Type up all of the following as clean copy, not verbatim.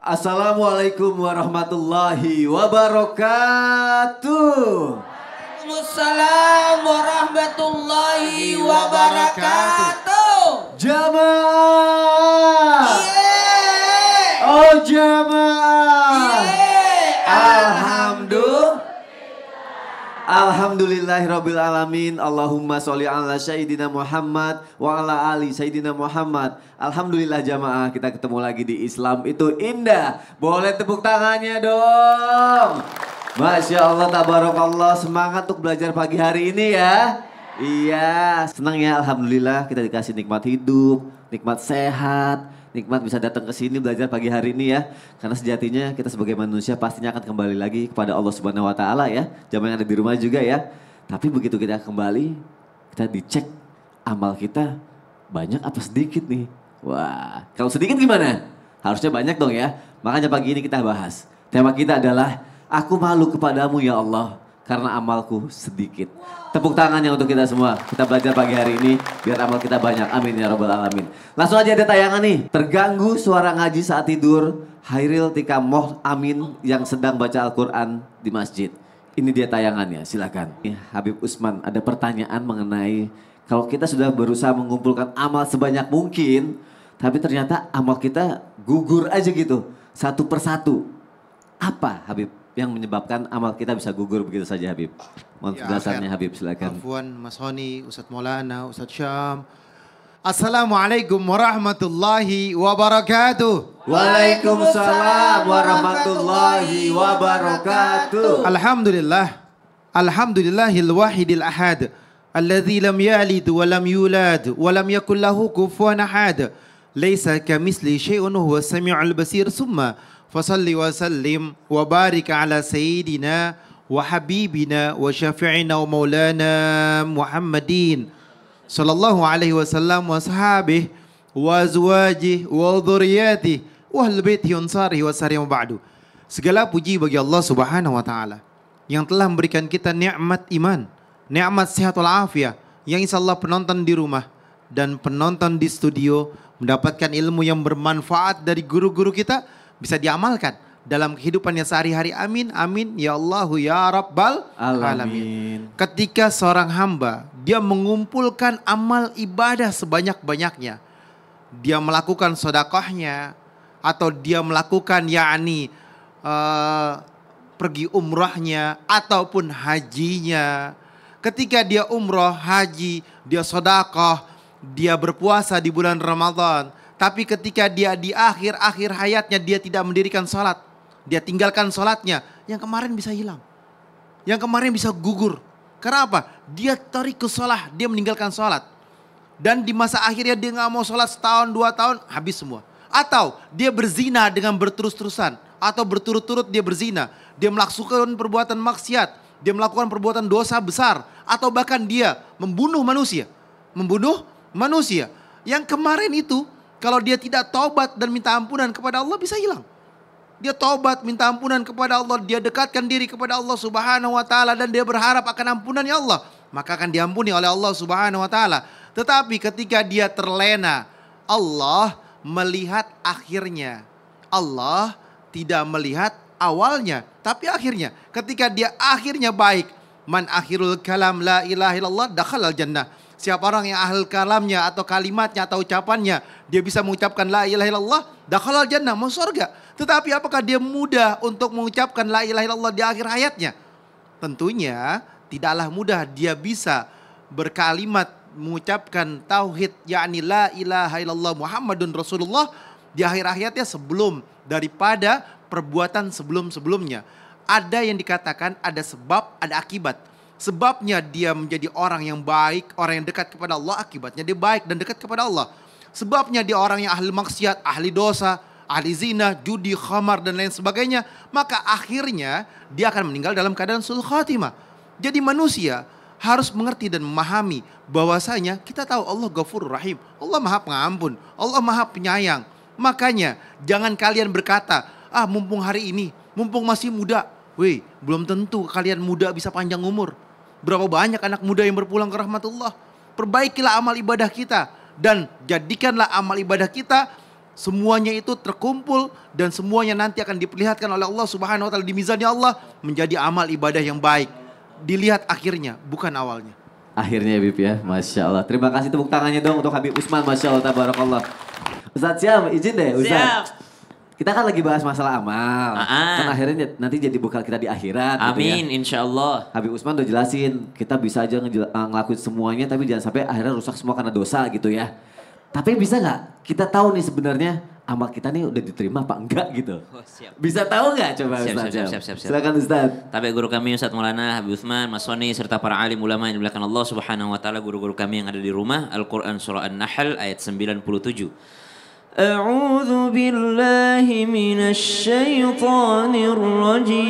Assalamualaikum warahmatullahi wabarakatuh. Waalaikumsalam warahmatullahi wabarakatuh. Jamaah. Oh jamaah. Alhamdulillahirabbil alamin. Allahumma sholli ala sayyidina Muhammad wa ala ali sayyidina Muhammad. Alhamdulillah jamaah, kita ketemu lagi di Islam itu indah. Boleh tepuk tangannya dong. Masya Allah, tabarakallah. Semangat untuk belajar pagi hari ini ya. Iya, senang ya, alhamdulillah kita dikasih nikmat hidup, nikmat sehat, nikmat bisa datang ke sini belajar pagi hari ini ya. Karena sejatinya kita sebagai manusia pastinya akan kembali lagi kepada Allah Subhanahu wa taala ya. Jamaah yang ada di rumah juga ya. Tapi begitu kita kembali, kita dicek amal kita banyak apa sedikit nih. Wah, kalau sedikit gimana? Harusnya banyak dong ya. Makanya pagi ini kita bahas. Tema kita adalah aku malu kepadamu ya Allah karena amalku sedikit. Tepuk tangannya untuk kita semua. Kita belajar pagi hari ini biar amal kita banyak. Amin ya rabbal alamin. Langsung aja ada tayangan nih. Terganggu suara ngaji saat tidur. Hairil Tika Moh Amin yang sedang baca Al-Quran di masjid. Ini dia tayangannya, silakan. Habib Usman, ada pertanyaan mengenai kalau kita sudah berusaha mengumpulkan amal sebanyak mungkin, tapi ternyata amal kita gugur aja gitu, satu persatu. Apa Habib yang menyebabkan amal kita bisa gugur begitu saja Habib? Mohon penjelasannya Habib, silakan. Afwan, Mas Honi, Ustadz Maulana, Ustadz Syam. Assalamualaikum warahmatullahi wabarakatuh. Waalaikumsalam warahmatullahi wabarakatuh. Alhamdulillah. Alhamdulillahil wahidil ahad. Alladzi lam yalid wa lam yulad wa lam yakul lahu kufuwan ahad. Laisa kamisli syai'un huwa samiul basir. Summa fasalli wa sallim wa barik ala sayyidina wa habibina wa syafi'ina wa maulana Muhammadin sallallahu alaihi wasallam wa sahabih wa azwajih wa dhurriyyatih wa ahli baitihi ansarihi wa sarihi wa ba'du. Segala puji bagi Allah Subhanahu wa taala yang telah memberikan kita nikmat iman, nikmat sehat walafiat, yang insyaallah penonton di rumah dan penonton di studio mendapatkan ilmu yang bermanfaat dari guru-guru kita bisa diamalkan dalam kehidupannya sehari-hari. Amin, amin, ya Allahu ya Rabbal alamin. Ketika seorang hamba, dia mengumpulkan amal ibadah sebanyak-banyaknya. Dia melakukan sedekahnya, atau dia melakukan pergi umrahnya, ataupun hajinya. Ketika dia umrah, haji, dia sedekah, dia berpuasa di bulan Ramadan. Tapi ketika dia di akhir hayatnya dia tidak mendirikan sholat, dia tinggalkan sholatnya, yang kemarin bisa hilang, yang kemarin bisa gugur. Karena apa? Dia tarikus sholat, dia meninggalkan sholat. Dan di masa akhirnya dia gak mau sholat setahun, 2 tahun, habis semua. Atau dia berzina dengan berterus-terusan, atau berturut-turut dia berzina. Dia melakukan perbuatan maksiat, dia melakukan perbuatan dosa besar, atau bahkan dia membunuh manusia. Membunuh manusia. Yang kemarin itu, kalau dia tidak taubat dan minta ampunan kepada Allah bisa hilang. Dia taubat, minta ampunan kepada Allah, dia dekatkan diri kepada Allah Subhanahu wa taala dan dia berharap akan ampunannya Allah, maka akan diampuni oleh Allah Subhanahu wa taala. Tetapi ketika dia terlena, Allah melihat akhirnya. Allah tidak melihat awalnya, tapi akhirnya. Ketika dia akhirnya baik, man akhirul kalam la ilaha illallah dakhalal jannah. Siapa orang yang akhir kalamnya atau kalimatnya atau ucapannya dia bisa mengucapkan la ilaha illallah, dakhalal jannah, masuk surga. Tetapi apakah dia mudah untuk mengucapkan la ilaha illallah di akhir hayatnya? Tentunya tidaklah mudah dia bisa berkalimat mengucapkan tauhid yakni la ilaha illallah Muhammadun Rasulullah di akhir hayatnya sebelum daripada perbuatan sebelum-sebelumnya. Ada yang dikatakan ada sebab, ada akibat. Sebabnya dia menjadi orang yang baik, orang yang dekat kepada Allah, akibatnya dia baik dan dekat kepada Allah. Sebabnya dia orang yang ahli maksiat, ahli dosa, ahli zina, judi, khamar dan lain sebagainya, maka akhirnya dia akan meninggal dalam keadaan sul khatimah. Jadi manusia harus mengerti dan memahami bahwasanya kita tahu Allah Ghafurur Rahim, Allah Maha Pengampun, Allah Maha Penyayang. Makanya jangan kalian berkata, mumpung hari ini, mumpung masih muda. Weh, belum tentu kalian muda bisa panjang umur. Berapa banyak anak muda yang berpulang ke rahmatullah. Perbaikilah amal ibadah kita dan jadikanlah amal ibadah kita Semuanya itu terkumpul dan semuanya nanti akan diperlihatkan oleh Allah Subhanahu wa taala di mizannya Allah menjadi amal ibadah yang baik. Dilihat akhirnya, bukan awalnya. Akhirnya Habib ya, Masya Allah. Terima kasih tepuk tangannya dong untuk Habib Usman, Masya Allah, tabarakallah. Ustadz Syam, izin deh Ustadz. Siap. Kita kan lagi bahas masalah amal. Kan akhirnya nanti jadi bekal kita di akhirat. Amin, gitu ya. insya Allah. Habib Usman udah jelasin, kita bisa aja ngelakuin semuanya tapi jangan sampai akhirnya rusak semua karena dosa gitu ya. Tapi bisa nggak kita tahu nih sebenarnya amal kita nih udah diterima apa enggak gitu? Oh, siap. Bisa tahu nggak coba Siap, Ustadz? siap, siap, siap. Silakan Ustadz. Tapi guru kami Ustadz Maulana Habib Utsman, Mas Soni serta para alim ulama yang dimuliakan Allah Subhanahu wa taala, guru-guru kami yang ada di rumah, Al-Qur'an surah An-Nahl ayat 97. A'udzu billahi minasy syaithanir rajim.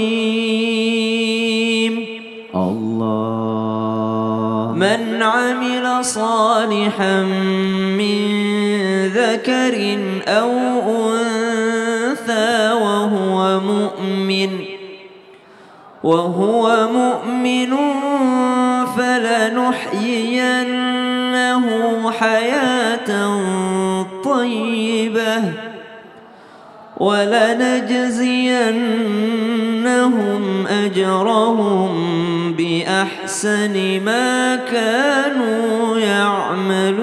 Allah. Man 'amila salihan min dzakarin aw untha wa huwa mu'min falanuhyiyannahu hayatan tayyibah ولنجزينهم أجرهم بأحسن ما كانوا يعملون.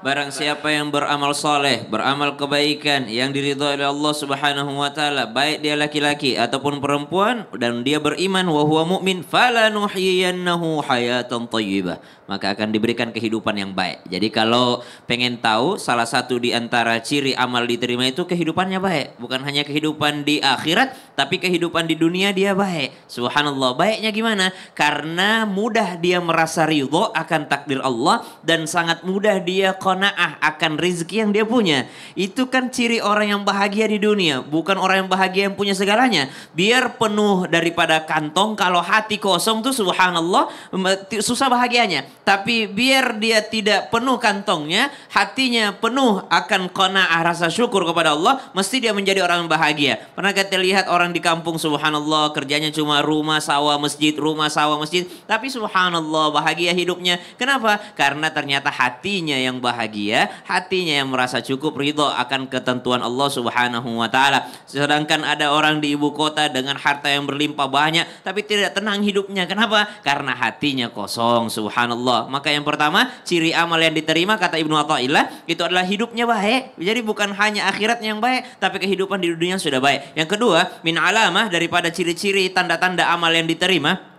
Barang siapa yang beramal soleh, beramal kebaikan yang diridhoi oleh Allah Subhanahu wa taala, baik dia laki-laki ataupun perempuan, dan dia beriman wa huwa mu'min, falanuhyiyannahu hayatan thayyibah, maka akan diberikan kehidupan yang baik. Jadi kalau pengen tahu salah satu di antara ciri amal diterima itu kehidupannya baik, bukan hanya kehidupan di akhirat tapi kehidupan di dunia dia baik. Subhanallah, baiknya gimana? Karena mudah dia merasa ridho akan takdir Allah dan sangat mudah dia qanaah akan rezeki yang dia punya. Itu kan ciri orang yang bahagia di dunia, bukan orang yang bahagia yang punya segalanya. Biar penuh daripada kantong, kalau hati kosong tuh subhanallah susah bahagianya. Tapi biar dia tidak penuh kantongnya, hatinya penuh akan qanaah rasa syukur kepada Allah, mesti dia menjadi orang yang bahagia. Pernah kita lihat orang di kampung subhanallah kerjanya cuma rumah sawah masjid, tapi subhanallah bahagia hidupnya. Kenapa? Karena ternyata hatinya yang bahagia, hatinya yang merasa cukup, ridho akan ketentuan Allah Subhanahu wa taala. Sedangkan ada orang di ibu kota dengan harta yang berlimpah banyak tapi tidak tenang hidupnya. Kenapa? Karena hatinya kosong. Subhanallah. Maka yang pertama, ciri amal yang diterima kata Ibnu Athaillah itu adalah hidupnya baik. Jadi bukan hanya akhiratnya yang baik, tapi kehidupan di dunia sudah baik. Yang kedua, min alamah daripada ciri-ciri tanda-tanda amal yang diterima.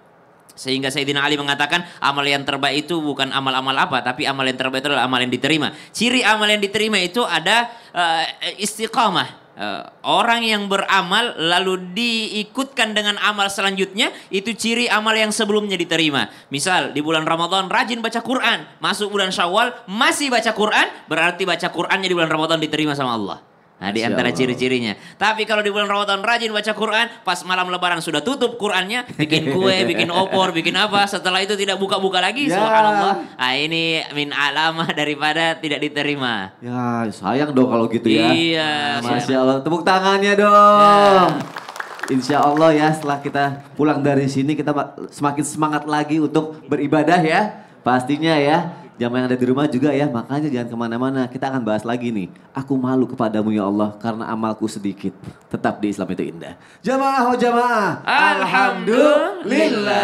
Sehingga Sayyidina Ali mengatakan amal yang terbaik itu bukan amal-amal apa, tapi amal yang terbaik itu adalah amal yang diterima. Ciri amal yang diterima itu ada istiqamah. Orang yang beramal lalu diikutkan dengan amal selanjutnya, itu ciri amal yang sebelumnya diterima. Misal di bulan Ramadan rajin baca Quran, masuk bulan Syawal masih baca Quran, berarti baca Qurannya di bulan Ramadan diterima sama Allah. Nah, di antara ciri-cirinya. Tapi kalau di bulan Ramadan rajin baca Quran, pas malam Lebaran sudah tutup Qurannya, bikin kue, bikin opor, bikin apa, setelah itu tidak buka-buka lagi, subhanallah. Nah, ini min alamah daripada tidak diterima. Ya, sayang dong kalau gitu ya. Iya. Masya Allah, tepuk tangannya dong. Insya Allah ya, setelah kita pulang dari sini kita semakin semangat lagi untuk beribadah ya. Pastinya ya. Jamaah yang ada di rumah juga ya, makanya jangan kemana-mana. Kita akan bahas lagi nih. Aku malu kepadamu ya Allah karena amalku sedikit. Tetap di Islam itu indah. Jamaah oh jamaah. Alhamdulillah.